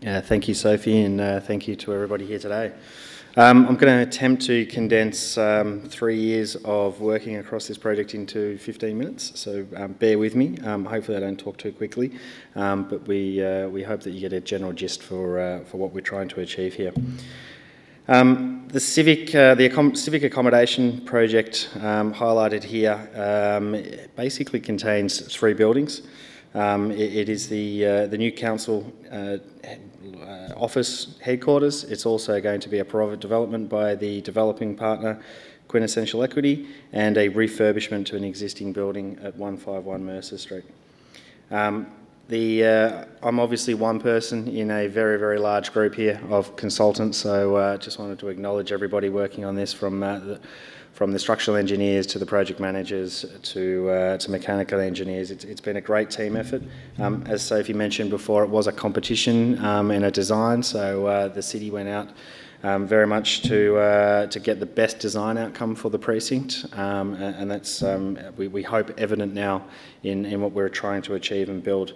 Thank you, Sophie, and thank you to everybody here today. I'm going to attempt to condense 3 years of working across this project into 15 minutes, so bear with me. Hopefully I don't talk too quickly, but we hope that you get a general gist for what we're trying to achieve here. The Civic accommodation project highlighted here basically contains 3 buildings. It is the new council office headquarters. It's also going to be a private development by the developing partner Quintessential Equity, and a refurbishment to an existing building at 151 Mercer Street. I'm obviously one person in a very, very large group here of consultants, so just wanted to acknowledge everybody working on this, from the structural engineers to the project managers to mechanical engineers. It's been a great team effort. As Sophie mentioned before, it was a competition and a design, so the city went out very much to get the best design outcome for the precinct, and that's, we hope, evident now in what we're trying to achieve and build.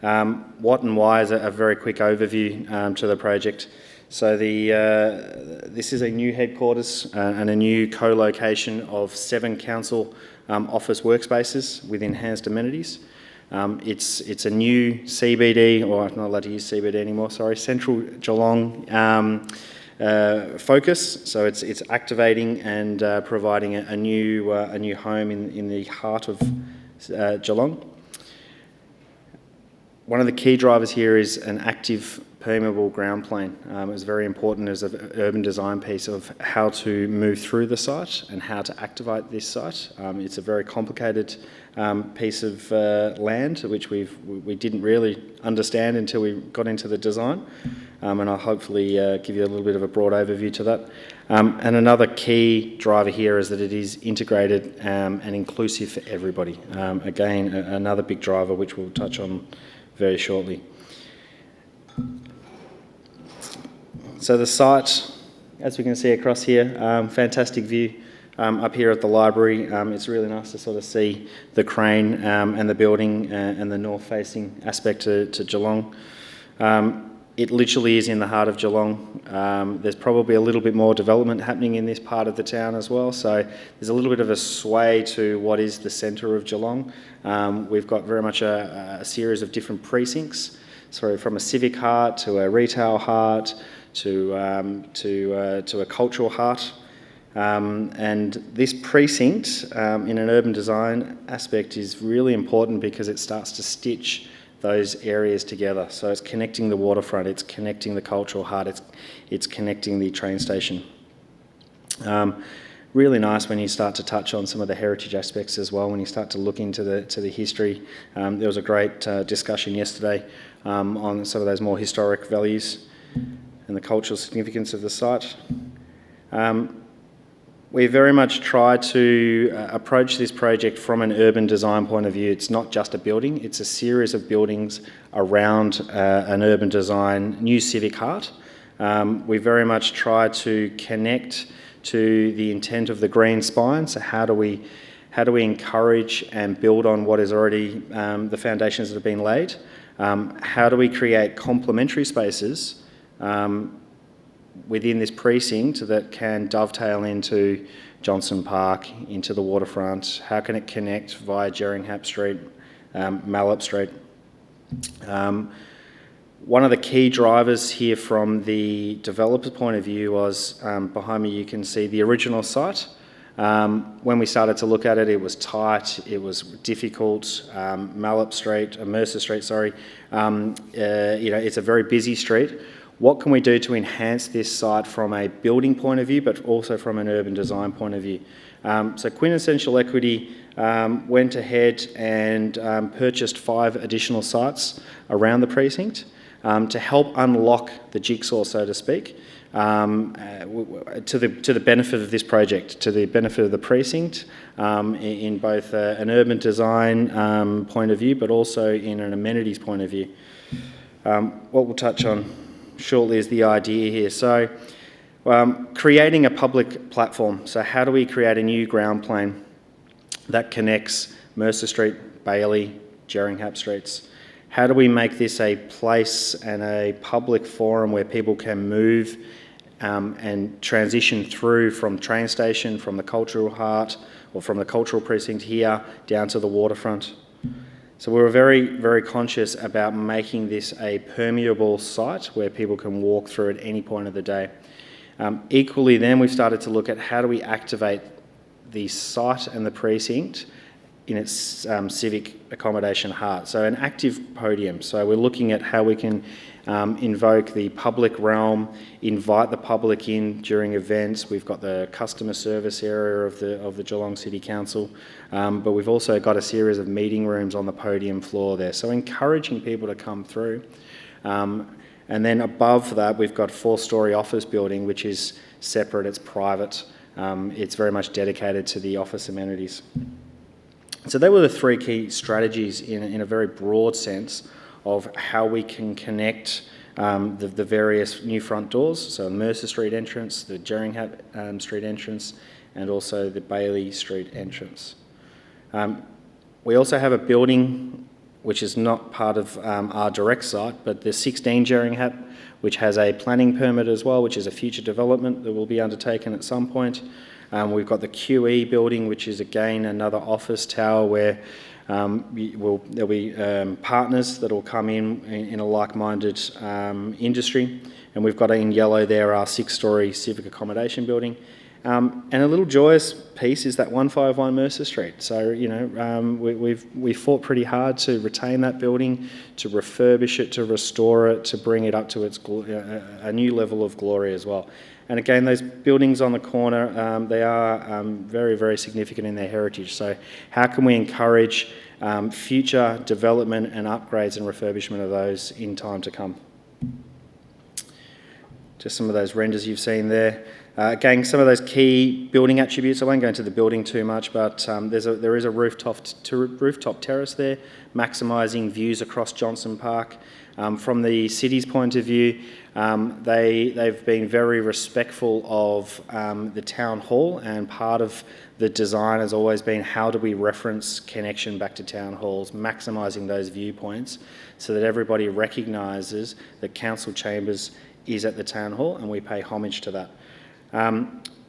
What and why is a very quick overview to the project. So this is a new headquarters and a new co-location of 7 council office workspaces with enhanced amenities. It's a new CBD, or I'm not allowed to use CBD anymore, sorry, Central Geelong focus. So it's activating and providing a new home in the heart of Geelong. One of the key drivers here is an active permeable ground plane. It's very important as an urban design piece of how to move through the site and how to activate this site. It's a very complicated piece of land which we didn't really understand until we got into the design, and I'll hopefully give you a little bit of a broad overview to that. And another key driver here is that it is integrated and inclusive for everybody. Again, another big driver which we'll touch on very shortly. So the site, as we can see across here, fantastic view up here at the library. It's really nice to sort of see the crane and the building and the north-facing aspect to Geelong. It literally is in the heart of Geelong. There's probably a little bit more development happening in this part of the town as well, so there's a little bit of a sway to what is the centre of Geelong. We've got very much a series of different precincts, so from a civic heart to a retail heart to a cultural heart. And this precinct, in an urban design aspect, is really important because it starts to stitch those areas together. So it's connecting the waterfront, it's connecting the cultural heart, it's connecting the train station. Really nice when you start to touch on some of the heritage aspects as well, when you start to look into the history. There was a great discussion yesterday on some of those more historic values and the cultural significance of the site. We very much try to approach this project from an urban design point of view. It's not just a building, it's a series of buildings around an urban design, new civic heart. We very much try to connect to the intent of the green spine. So how do we encourage and build on what is already the foundations that have been laid? How do we create complementary spaces within this precinct that can dovetail into Johnson Park, into the waterfront? How can it connect via Jerringhap Street, Mallup Street? One of the key drivers here from the developer's point of view was, behind me you can see the original site. When we started to look at it, it was tight, it was difficult. Mercer Street, sorry. It's a very busy street. What can we do to enhance this site from a building point of view, but also from an urban design point of view? So Quintessential Equity went ahead and purchased 5 additional sites around the precinct to help unlock the jigsaw, so to speak, to the benefit of this project, to the benefit of the precinct, in both an urban design point of view, but also in an amenities point of view. What we'll touch on shortly is the idea here. So creating a public platform. So how do we create a new ground plane that connects Mercer Street, Bailey, Jerringhap Streets? how do we make this a place and a public forum where people can move and transition through from train station, from the cultural heart, or from the cultural precinct here down to the waterfront. So we were very, very conscious about making this a permeable site where people can walk through at any point of the day. Equally then, we've started to look at how do we activate the site and the precinct in its civic accommodation heart. So an active podium. So we're looking at how we can invoke the public realm, invite the public in during events. We've got the customer service area of the Geelong City Council, but we've also got a series of meeting rooms on the podium floor there. So encouraging people to come through. And then above that, we've got a 4-storey office building, which is separate, it's private. It's very much dedicated to the office amenities. So they were the 3 key strategies in a very broad sense of how we can connect the various new front doors, so the Mercer Street entrance, the Jerringham Street entrance, and also the Bailey Street entrance. We also have a building which is not part of our direct site, but the 16 Jerringham, which has a planning permit as well, which is a future development that will be undertaken at some point. We've got the QE building, which is again another office tower where there'll be partners that will come in a like-minded industry. And we've got in yellow there our 6-storey civic accommodation building. And a little joyous piece is that 151 Mercer Street. So, you know, we've fought pretty hard to retain that building, to refurbish it, to restore it, to bring it up to its a new level of glory as well. And again, those buildings on the corner, they are very, very significant in their heritage. So how can we encourage future development and upgrades and refurbishment of those in time to come? Just some of those renders you've seen there. Again, some of those key building attributes, I won't go into the building too much, but there is a rooftop terrace there, maximising views across Johnson Park. From the city's point of view, they've been very respectful of the town hall, and part of the design has always been how do we reference connection back to town halls, maximising those viewpoints so that everybody recognises that council chambers is at the town hall, and we pay homage to that.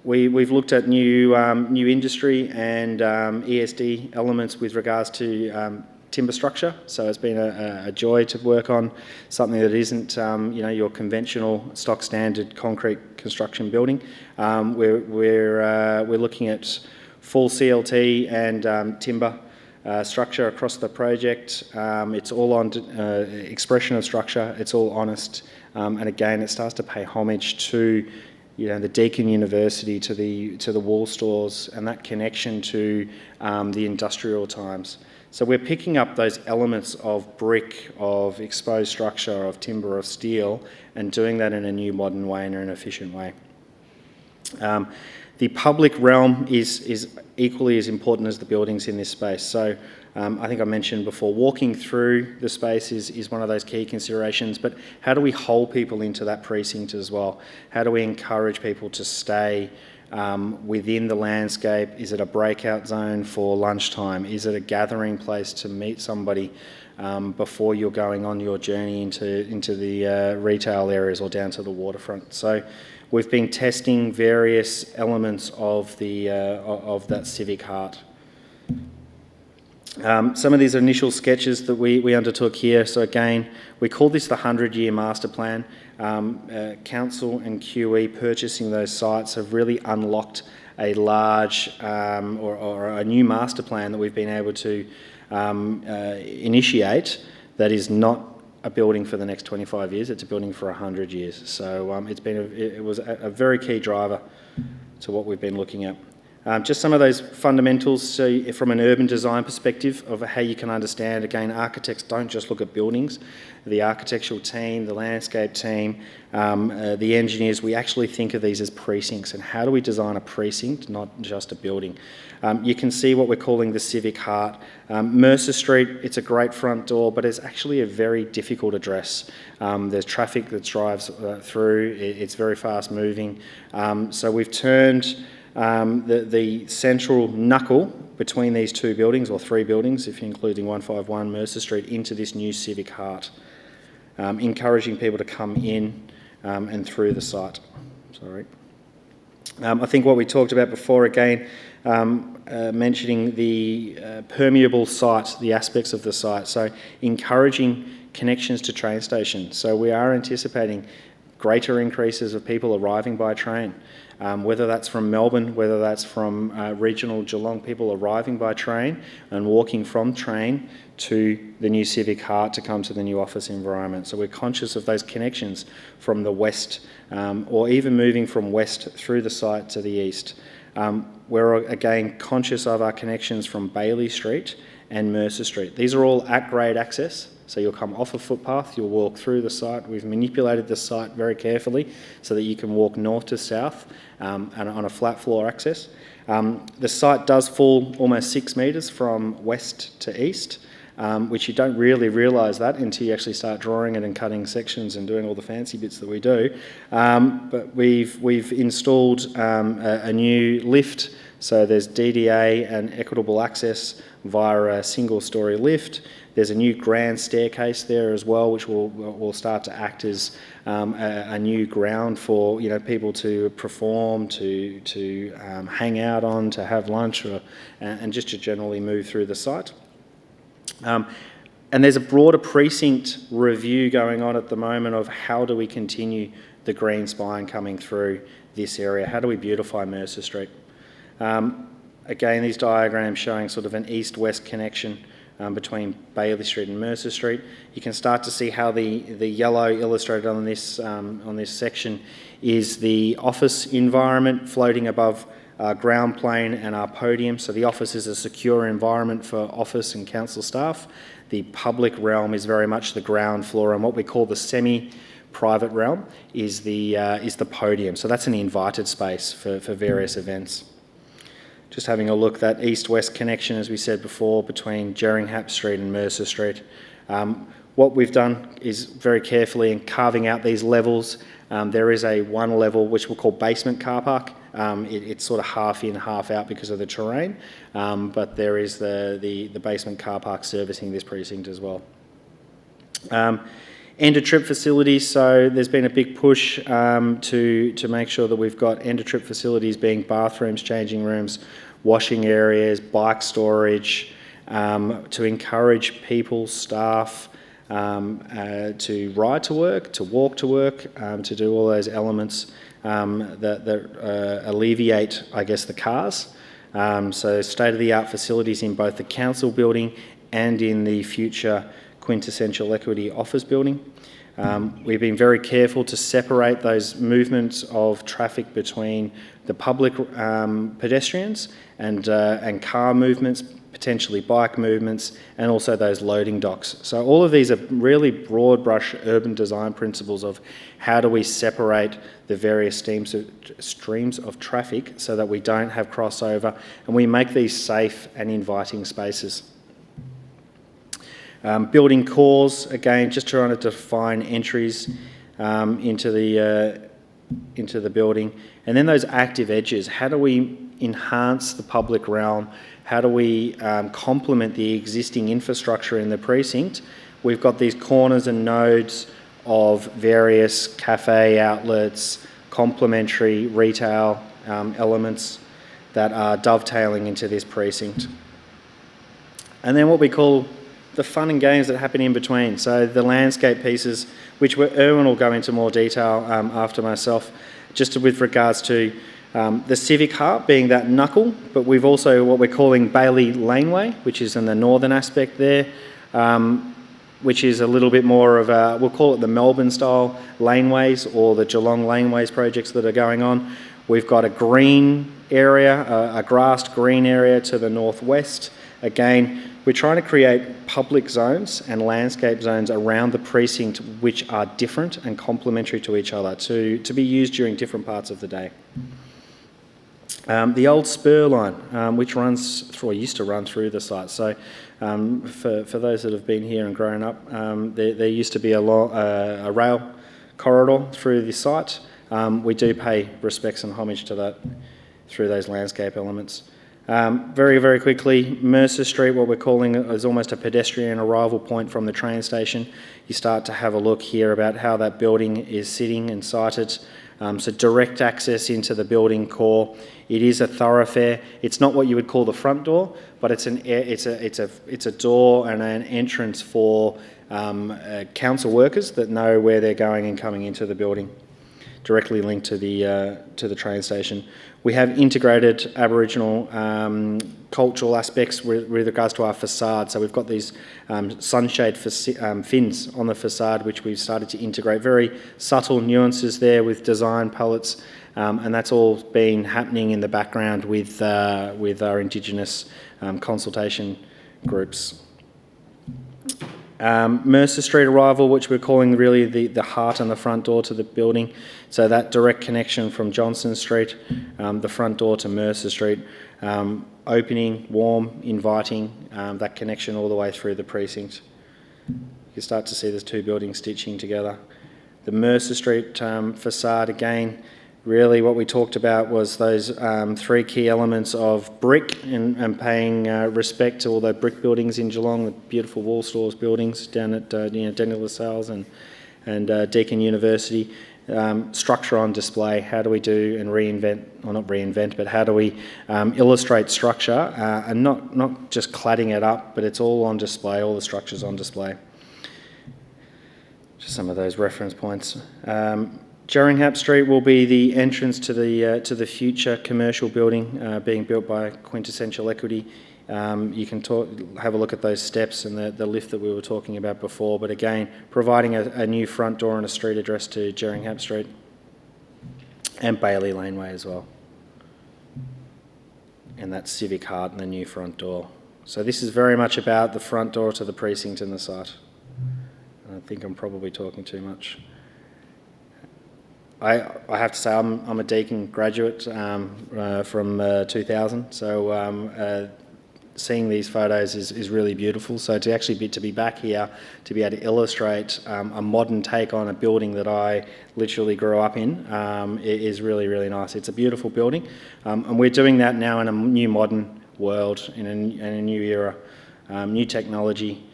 We've looked at new industry and ESD elements with regards to timber structure, so it's been a joy to work on something that isn't you know, your conventional stock standard concrete construction building. We're looking at full CLT and timber structure across the project. It's all on expression of structure, it's all honest, and again it starts to pay homage to, you know, the Deakin University, to the wall stores, and that connection to the industrial times. So we're picking up those elements of brick, of exposed structure, of timber, of steel, and doing that in a new modern way and in an efficient way. The public realm is equally as important as the buildings in this space. So I think I mentioned before, walking through the space is one of those key considerations, but how do we hold people into that precinct as well? How do we encourage people to stay within the landscape? Is it a breakout zone for lunchtime? Is it a gathering place to meet somebody before you're going on your journey into the retail areas or down to the waterfront? So we've been testing various elements of that civic heart. Some of these initial sketches that we undertook here, so again, we call this the 100-year master plan. Council and QE purchasing those sites have really unlocked a large or a new master plan that we've been able to initiate that is not a building for the next 25 years, it's a building for 100 years. So it was a very key driver to what we've been looking at. Just some of those fundamentals, so from an urban design perspective of how you can understand, again, architects don't just look at buildings. The architectural team, the landscape team, the engineers, we actually think of these as precincts, and how do we design a precinct, not just a building. You can see what we're calling the civic heart. Mercer Street, it's a great front door, but it's actually a very difficult address. There's traffic that drives through, it's very fast moving. So we've turned the central knuckle between these two buildings, or three buildings, if you're including 151 Mercer Street, into this new Civic heart, encouraging people to come in and through the site. Sorry. I think what we talked about before, again, mentioning the permeable site, the aspects of the site, so encouraging connections to train stations. So we are anticipating greater increases of people arriving by train, whether that's from Melbourne, whether that's from regional Geelong, people arriving by train and walking from train to the new Civic heart to come to the new office environment. So we're conscious of those connections from the west, or even moving from west through the site to the east. We're again conscious of our connections from Bailey Street and Mercer Street. These are all at grade access. So you'll come off a footpath, you'll walk through the site. We've manipulated the site very carefully so that you can walk north to south and on a flat floor access. The site does fall almost 6 metres from west to east, which you don't really realise that until you actually start drawing it and cutting sections and doing all the fancy bits that we do. But we've installed a new lift, so there's DDA and equitable access via a single-storey lift. There's a new grand staircase there as well, which will start to act as a new ground for people to perform, to hang out on, to have lunch, and just to generally move through the site. And there's a broader precinct review going on at the moment of how do we continue the green spine coming through this area? How do we beautify Mercer Street? Again, these diagrams showing sort of an east-west connection between Bailey Street and Mercer Street. You can start to see how the yellow illustrated on this section is the office environment floating above our ground plane and our podium. So the office is a secure environment for office and council staff. The public realm is very much the ground floor, and what we call the semi-private realm is the podium. So that's an invited space for various events. Just having a look, that east-west connection, as we said before, between Jerringhap Street and Mercer Street. What we've done is very carefully in carving out these levels. There is a one level which we'll call basement car park. It's sort of half in, half out because of the terrain, but there is the basement car park servicing this precinct as well. End-of-trip facilities, so there's been a big push to make sure that we've got end-of-trip facilities being bathrooms, changing rooms, washing areas, bike storage, to encourage people, staff, to ride to work, to walk to work, to do all those elements that alleviate, I guess, the cars. So state-of-the-art facilities in both the council building and in the future Quintessential Equity office building. We've been very careful to separate those movements of traffic between the public pedestrians and car movements, potentially bike movements, and also those loading docks. So all of these are really broad brush urban design principles of how do we separate the various streams of traffic so that we don't have crossover and we make these safe and inviting spaces. Building cores, again, just trying to define entries into the building. And then those active edges, how do we enhance the public realm? How do we complement the existing infrastructure in the precinct? We've got these corners and nodes of various cafe outlets, complementary retail elements that are dovetailing into this precinct. And then what we call the fun and games that happen in between. So the landscape pieces, which Erwin will go into more detail after myself, just with regards to the Civic heart being that knuckle, but we've also what we're calling Bailey Laneway, which is in the northern aspect there, which is a little bit more of a, we'll call it the Melbourne style laneways or the Geelong laneways projects that are going on. We've got a green area, a grassed green area to the northwest. Again, we're trying to create public zones and landscape zones around the precinct which are different and complementary to each other to be used during different parts of the day. The old spur line, which runs through, or used to run through the site. So for those that have been here and grown up, there used to be a rail corridor through the site. We do pay respects and homage to that through those landscape elements. Very, very quickly, Mercer Street, what we're calling is almost a pedestrian arrival point from the train station. You start to have a look here about how that building is sitting and sited. So direct access into the building core. It is a thoroughfare. It's not what you would call the front door, but it's a door and an entrance for council workers that know where they're going and coming into the building, directly linked to the train station. We have integrated Aboriginal cultural aspects with regards to our facade. So we've got these sunshade fins on the facade, which we've started to integrate. Very subtle nuances there with design palettes, and that's all been happening in the background with our Indigenous consultation groups. Mercer Street arrival, which we're calling really the heart and the front door to the building. So that direct connection from Johnson Street, the front door to Mercer Street, opening, warm, inviting, that connection all the way through the precinct. You start to see those two buildings stitching together. The Mercer Street facade, again, really what we talked about was those three key elements of brick and paying respect to all the brick buildings in Geelong, the beautiful wall stores buildings down at Daniel Lassalle's and Deakin University. Structure on display, how do we do and reinvent, or not reinvent, but how do we illustrate structure and not just cladding it up, but it's all on display, all the structure's on display. Just some of those reference points. Jerringhap Street will be the entrance to the future commercial building being built by Quintessential Equity. You can have a look at those steps and the lift that we were talking about before, but again, providing a new front door and a street address to Jerringhap Street and Bailey Laneway as well. And that Civic heart and the new front door. So this is very much about the front door to the precinct and the site. I think I'm probably talking too much. I have to say I'm a Deakin graduate from 2000, so seeing these photos is really beautiful. So to actually be back here, to be able to illustrate a modern take on a building that I literally grew up in is really, really nice. It's a beautiful building, and we're doing that now in a new modern world, in a new era, new technology,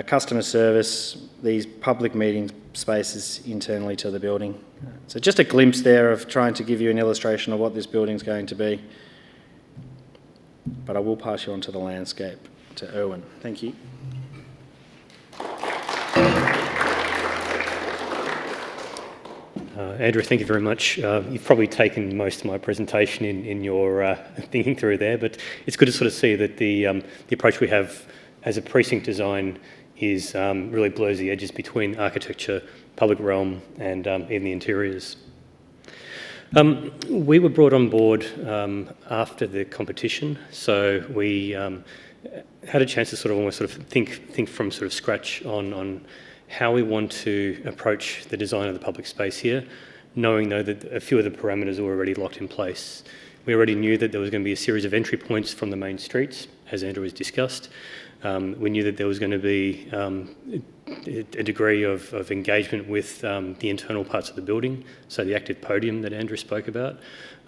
customer service, these public meeting spaces internally to the building. So just a glimpse there of trying to give you an illustration of what this building's going to be. But I will pass you on to the landscape, to Erwin. Thank you. Andrew, thank you very much. You've probably taken most of my presentation in your thinking through there, but it's good to sort of see that the approach we have as a precinct design is really blurs the edges between architecture, public realm, and even the interiors. We were brought on board after the competition, so we had a chance to sort of almost think from sort of scratch on how we want to approach the design of the public space here, knowing though that a few of the parameters are already locked in place. We already knew that there was going to be a series of entry points from the main streets, as Andrew has discussed. We knew that there was going to be a degree of engagement with the internal parts of the building, so the active podium that Andrew spoke about.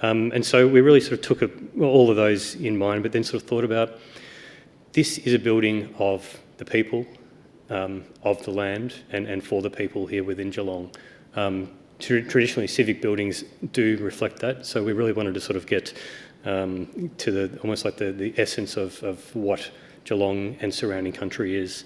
And so we really sort of took all of those in mind, but then sort of thought about, this is a building of the people, of the land, and for the people here within Geelong. Traditionally, civic buildings do reflect that, so we really wanted to sort of get to almost like the essence of what Geelong and surrounding country is.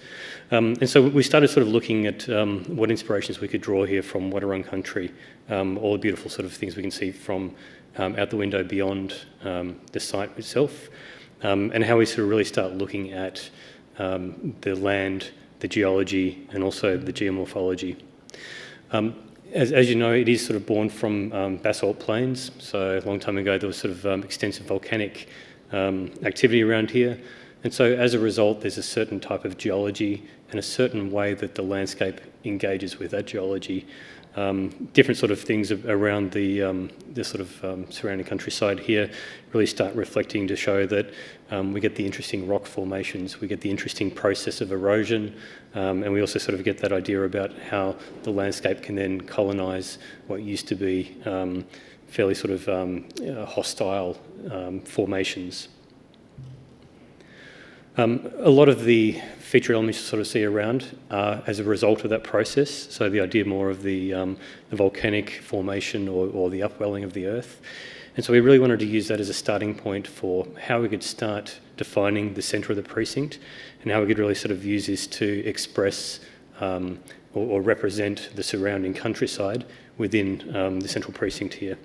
And so we started sort of looking at what inspirations we could draw here from Wadawurrung country, all the beautiful sort of things we can see from out the window beyond the site itself, and how we sort of really start looking at the land, the geology, and also the geomorphology. As you know, it is sort of born from basalt plains, so a long time ago there was sort of extensive volcanic activity around here. And so as a result, there's a certain type of geology and a certain way that the landscape engages with that geology. Different sort of things around the sort of surrounding countryside here really start reflecting to show that we get the interesting rock formations, we get the interesting process of erosion, And we also sort of get that idea about how the landscape can then colonise what used to be fairly sort of hostile formations. A lot of the feature elements you sort of see around are as a result of that process. So the idea more of the volcanic formation or the upwelling of the earth. And so we really wanted to use that as a starting point for how we could start defining the centre of the precinct and how we could really sort of use this to express or represent the surrounding countryside within the central precinct here.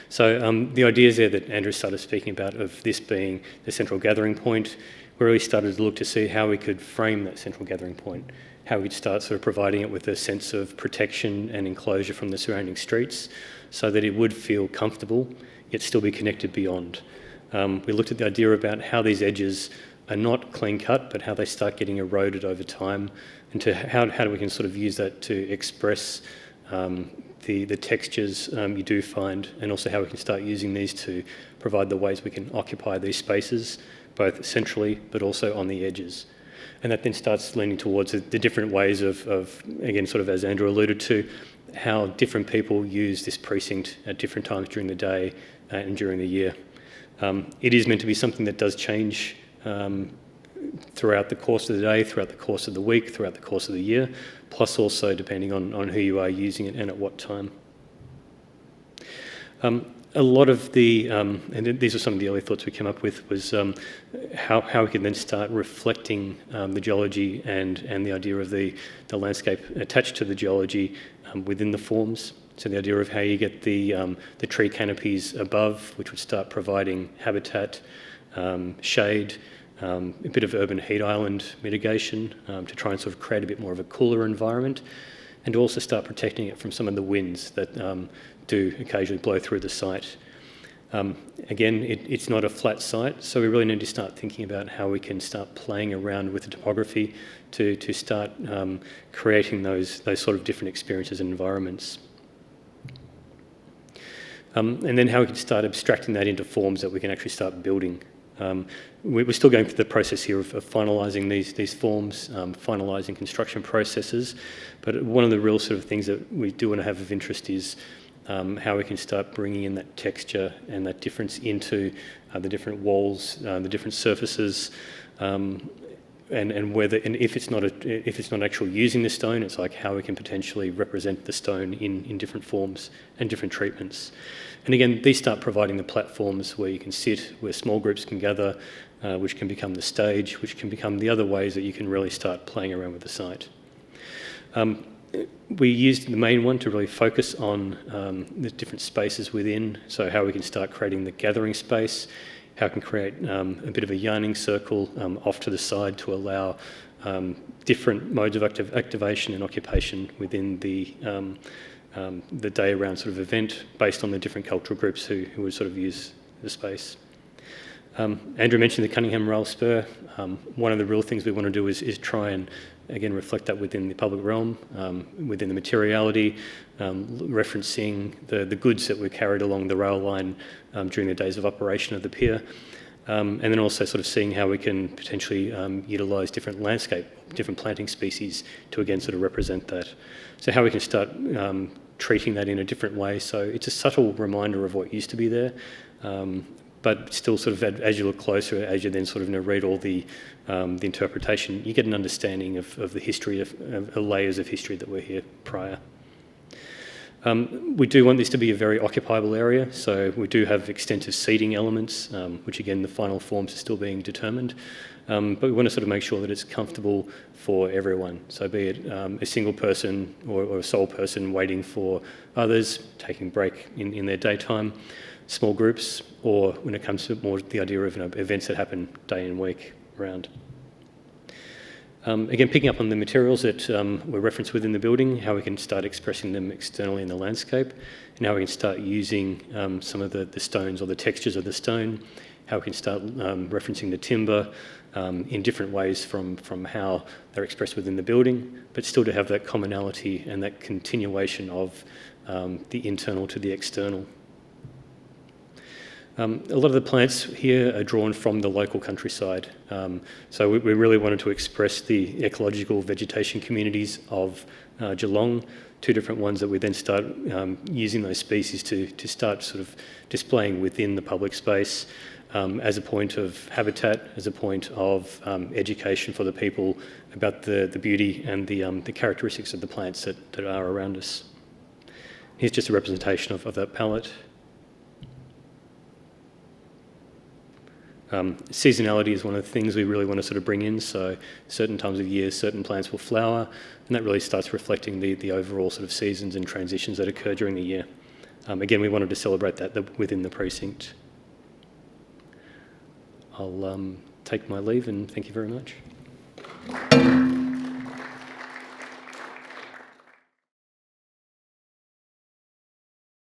So the ideas there that Andrew started speaking about of this being the central gathering point, we really started to look to see how we could frame that central gathering point, how we could start sort of providing it with a sense of protection and enclosure from the surrounding streets so that it would feel comfortable yet still be connected beyond. We looked at the idea about how these edges are not clean cut but how they start getting eroded over time and to how we can sort of use that to express the textures you do find and also how we can start using these to provide the ways we can occupy these spaces both centrally but also on the edges. And that then starts leaning towards the different ways of again, sort of as Andrew alluded to, how different people use this precinct at different times during the day and during the year. It is meant to be something that does change throughout the course of the day, throughout the course of the week, throughout the course of the year, plus also depending on who you are using it and at what time. A lot of the, and these are some of the early thoughts we came up with, was how we can then start reflecting the geology and the idea of the landscape attached to the geology within the forms. So the idea of how you get the tree canopies above, which would start providing habitat, shade, a bit of urban heat island mitigation to try and sort of create a bit more of a cooler environment, and to also start protecting it from some of the winds that do occasionally blow through the site. Again, it's not a flat site, so we really need to start thinking about how we can start playing around with the topography to start creating those sort of different experiences and environments. And then how we can start abstracting that into forms that we can actually start building. We're still going through the process here of finalising these forms, finalising construction processes, but one of the real sort of things that we do want to have of interest is how we can start bringing in that texture and that difference into the different walls, the different surfaces, and whether if it's not actually using the stone, it's like how we can potentially represent the stone in different forms and different treatments. And again, these start providing the platforms where you can sit, where small groups can gather, which can become the stage, which can become the other ways that you can really start playing around with the site. We used the main one to really focus on the different spaces within, so how we can start creating the gathering space, how we can create a bit of a yarning circle off to the side to allow different modes of activation and occupation within the day around sort of event based on the different cultural groups who would sort of use the space. Andrew mentioned the Cunningham Rail Spur. One of the real things we want to do is try and again reflect that within the public realm, within the materiality, referencing the goods that were carried along the rail line during the days of operation of the pier, and then also sort of seeing how we can potentially utilise different landscape, different planting species to again sort of represent that. So how we can start treating that in a different way. So it's a subtle reminder of what used to be there, but still sort of as you look closer, as you then sort of read all the interpretation, you get an understanding of the history, of layers of history that were here prior. We do want this to be a very occupiable area, so we do have extensive seating elements, which again the final forms are still being determined, but we want to sort of make sure that it's comfortable for everyone, so be it a single person or a sole person waiting for others, taking a break in their daytime, small groups, or when it comes to more the idea of events that happen day and week around. Again, picking up on the materials that were referenced within the building, how we can start expressing them externally in the landscape, and how we can start using some of the stones or the textures of the stone, how we can start referencing the timber in different ways from how they're expressed within the building, but still to have that commonality and that continuation of the internal to the external. A lot of the plants here are drawn from the local countryside. So we really wanted to express the ecological vegetation communities of Geelong, 2 different ones that we then start using those species to start sort of displaying within the public space as a point of habitat, as a point of education for the people about the beauty and the characteristics of the plants that are around us. Here's just a representation of that palette. Seasonality is one of the things we really want to sort of bring in, so certain times of year certain plants will flower, and that really starts reflecting the overall sort of seasons and transitions that occur during the year. Again, we wanted to celebrate that within the precinct. I'll take my leave and thank you very much.